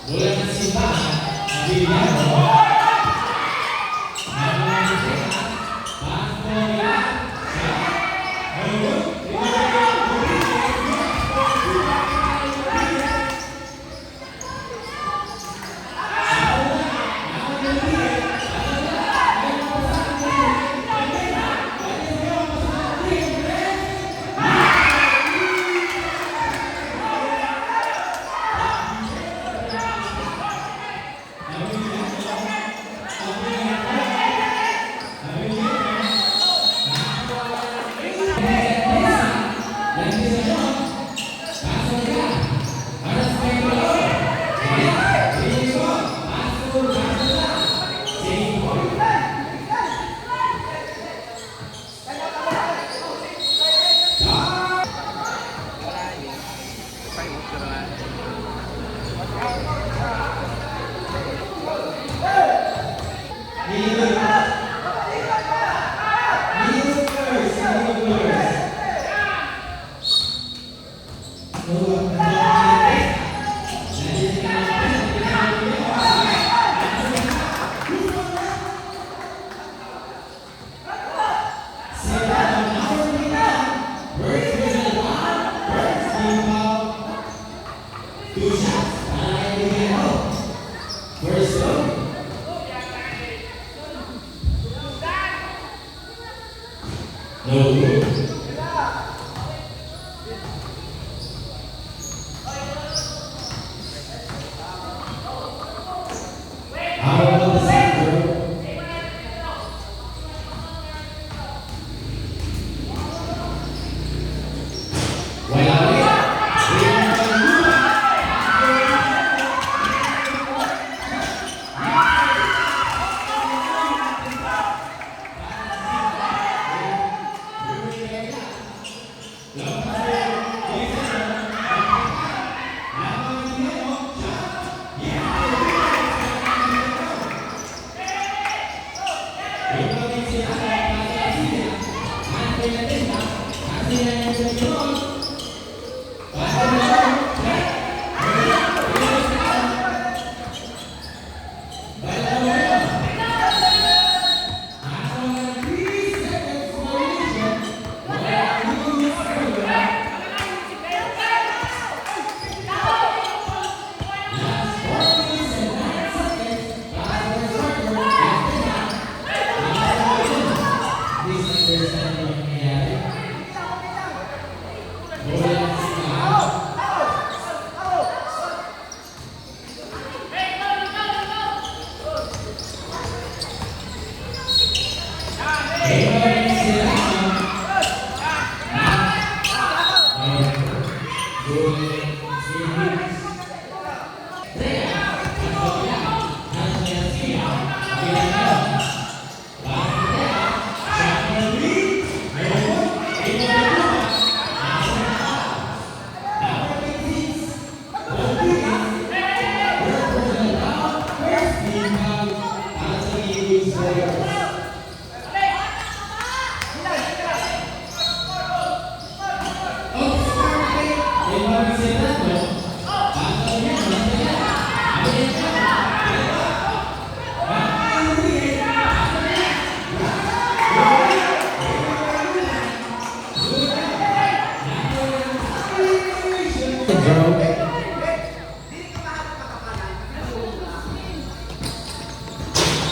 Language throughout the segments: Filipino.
Bola ng simbahan, Villano.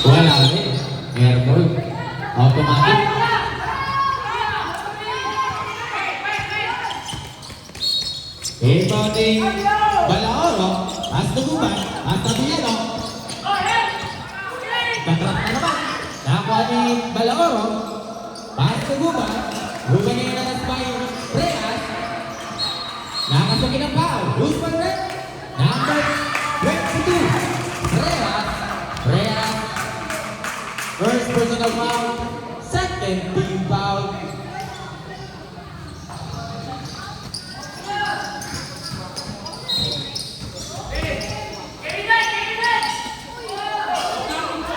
Wala rin. Airball. Automatic. Rebounding. Balaoro. Hasta Guban. Hasta Villano. Katrap na naman. Nakakuha ni Balaoro. Hasta Guban. Guban na yung nag-aspire. Reyes. Nakasukin ang foul. Who's for red? Number 22. Reyes. Reyes. First personal foul. Second team foul.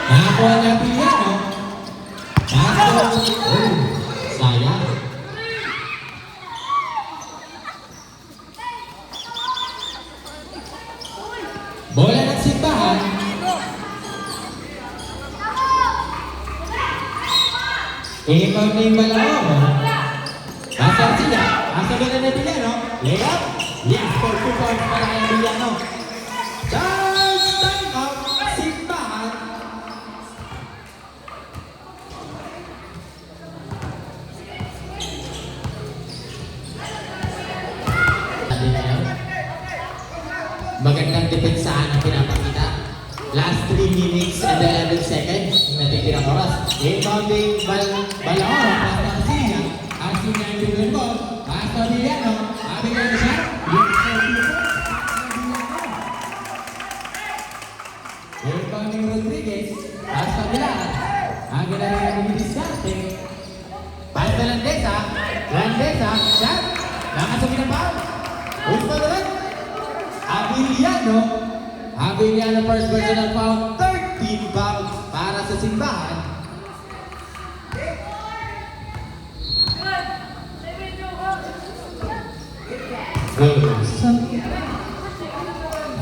Nakakuha niya Villano. Sayang. Bola na simbahan. Ikaw na yung Balaoro. Nasa Arcilla. Nasa ganda na Villano. Layup. Yes, for 2 points para kay Villano. Charge time out. Simbahan. Magandang depensahan ang pinapakita. Last 3 minutes and 11 seconds yung natitirang oras. Inbounding Balaoro, Pasta Arcilla. Arcilla yung bigyan ball. Pasta Villano. Abigay na siya. Inbounding Rodriguez. Pasta Villar. Ang ginagawa ng Diniscarte. Pasta Landesa. Landesa. Shot. Nakasugin ang ball. Usman ulit. Abiliano first personal foul, 13 fouls para sa simbahan.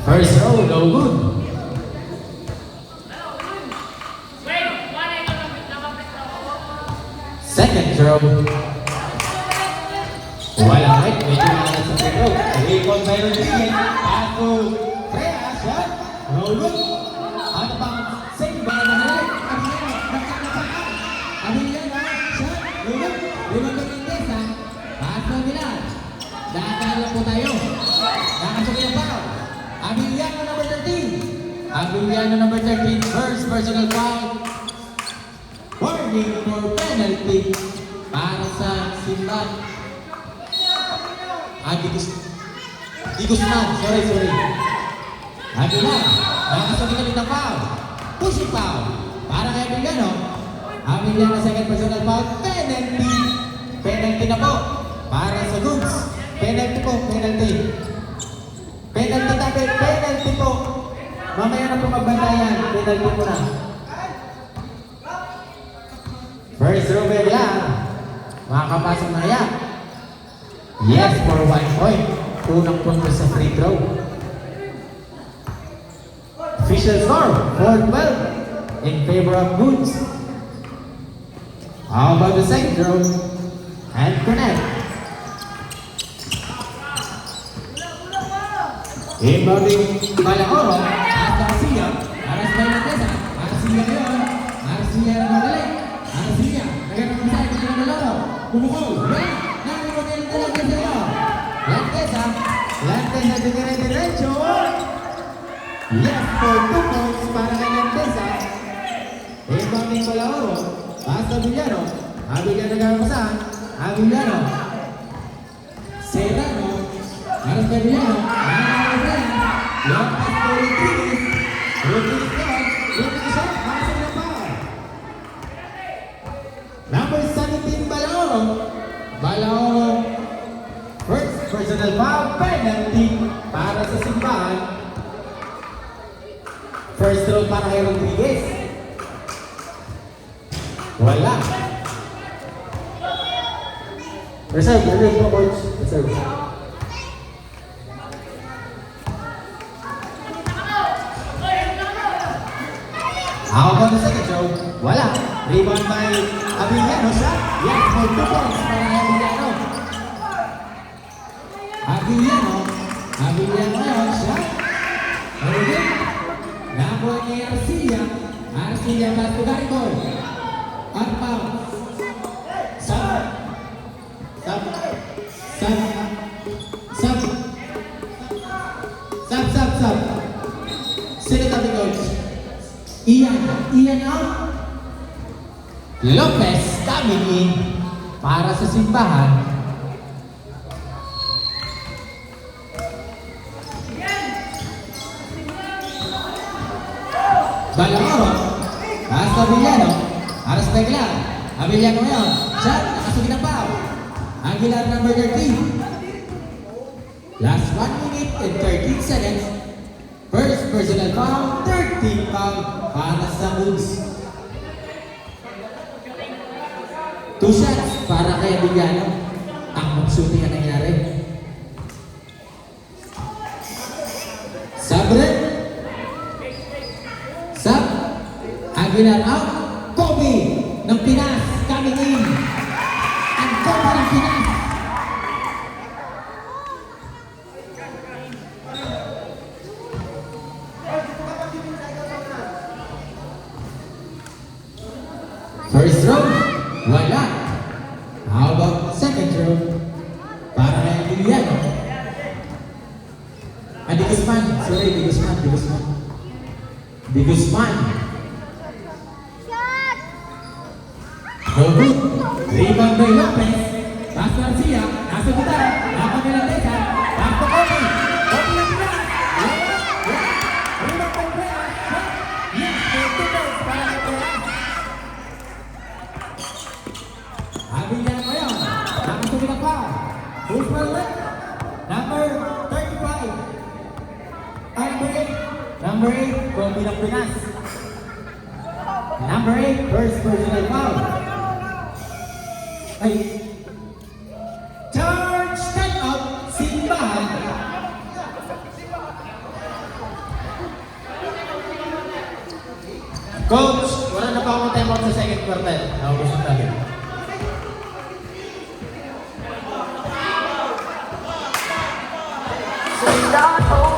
First row, no good. Second row. Walang right, medyo malas sa second row. Rebound by Rodriguez. Pato. Freya, shot. No good. Out of bounds. Save by Manalik. Abiliano, shot. No good. Rebound by Mendesa. Pato Villar. Nakakala po tayo. Nakasok yung foul. Abiliano number 13. Abiliano number 13. First personal foul. Warning for penalty para sa simbahan. Digusman, sorry. Aguilar, nakasabit kami ng foul. Pushing foul. Para kay Abiliano. Abiliano second personal foul. Penalty. Penalty na po. Para sa Goods. Penalty po, penalty. Penalty tabi, penalty po. Mamaya na po magbantayan. Penalty po na. First row by Villar. Makakapasok na yan. Yes, for 1 point. Unang punto sa free throw. Official score, 4-12 in favor of Goods. How about the second row? And connect. Inbounding Balaoro. Hasta Arcilla. Aras by Mendesa. Arcilla ngayon. Arcilla na magaling. Arcilla. Nagandang masaya ka ng Balaoro. Bumukol. Landesa dire-diretso. Yes, for 2 points para kay Landesa. Inbounding Balaoro. Pasta Villano. Abiliano nagkakapasahan. Abiliano. Serrano. Aras kay Villano. Long pass to Rodriguez. Rodriguez down. Rodriguez shot. Makasag ng foul. Number 17 Balaoro. Balaoro. First personal foul, penalty para sa simbahan. First row para kay Rodriguez. Wala. Reserve po, coach. Reserve. How about the second row? Wala. Rebound by Abiliano shot. Yes, for 2 points para kay Abiliano. Abiliano ngayon, shot. Okay. Nakuha ni Arcilla. Arcilla pass to Garibol. Out bounds. Sub. Sino tabi coach? Ian out. Lopez coming in para sa simbahan. Balaoro, hasta Abiliano, Aras Aguilar, Abiliano ngayon, shot, nakasugin ang foul. Aguilar number 13. Last 1 minute and 13 seconds. First personal foul, 13 foul para sa Goods. 2 shots para kay Abiliano. Ang shooting ang nangyari. Sabre. Aguilar out. Kobe ng Pinas coming in. Ang Kobe ng Pinas. First row, wala. How about second row? Para na yung Lilian. Di Guzman. Sorry, Di Guzman. Di Guzman. No good. Rebound by Lopez. Pass Garcia. Nasa gitara. Napagandang Tesa. Pass to Kobe. Kobe ng Pinas. Rebound by Reyes. Yes, may 2 points para kay Reyes. Aguilar ngayon. Nakasubi na pa. Who's for left? Number 35. Number 8, Kobe ng Pinas. Number 8, first personal foul. Ay. Charge stand up, Simbahan. Coach, wala na pa akong time out sa second quarter. Naubos na tayo. So